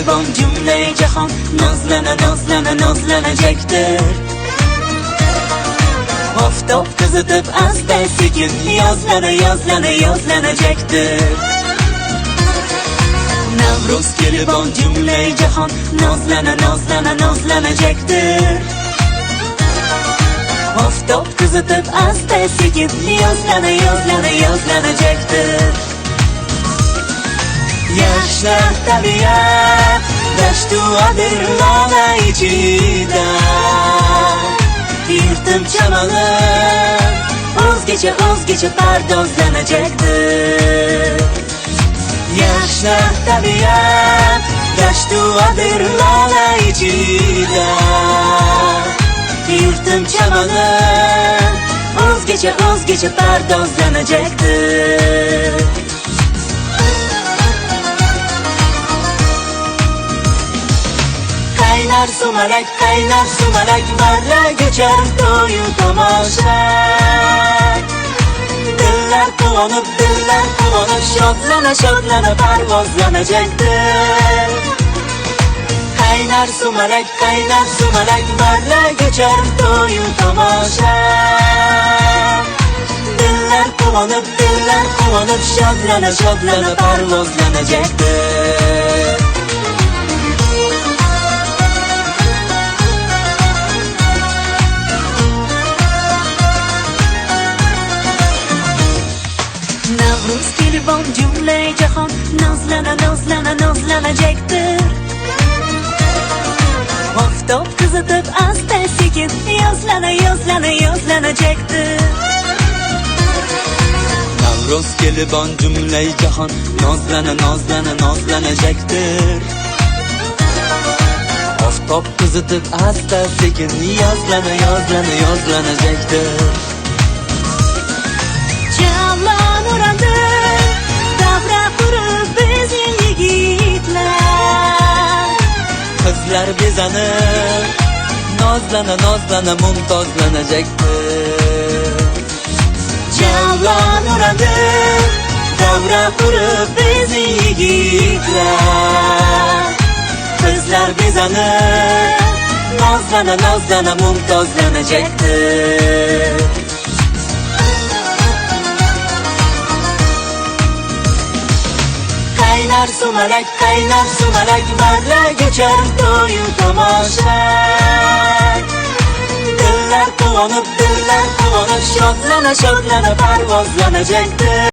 gelibon cümle cahan nazlana nazlana nazlanacaktır. Oftob kızıtıp asta sekin yozlana yozlana yozlanacaktır. Navruz gelibon cümle cahan nazlana nazlana nazlanacaktır. Oftob kızıtıp asta sekin yozlana yozlana yozlanacaktır. Yaşlar tabiat daştuadır lala içida. Yırtım çamalı özgece özgece pardozlanacaktır. Yaşlar tabiat daştuadır lala içida. Yırtım çamalı özgece özgece pardozlanacaktır. Kaynar sumalak barra geçer doyu tomaşa. Diller kovanıp şodlana şodlana parvozlanacaktır. Kaynar sumalak barra geçer doyu tomaşa. Diller kovanıp şodlana şodlana parvozlanacaktır. Navruz gelibon cümle cahan nazlana nazlana nazlanacaktır. Oftob kızıtıp asta sekin yozlana yozlana yozlanacaktır. Navruz gelibon cümle cahan nazlana nazlana nazlanacaktır. Oftob kızıtıp asta sekin yozlana yozlana yozlanacaktır. Kızlar bezanıp nazlana nazlana mumtozlanacaktır. Cavan uranıp davra kurup bizi yigitler. Kızlar bezanıp nazlana nazlana mumtozlanacaktır. Kaynar sumalak barra geçer doyu tomaşa. Diller kovanıp şodlana şodlana parvozlanacaktır.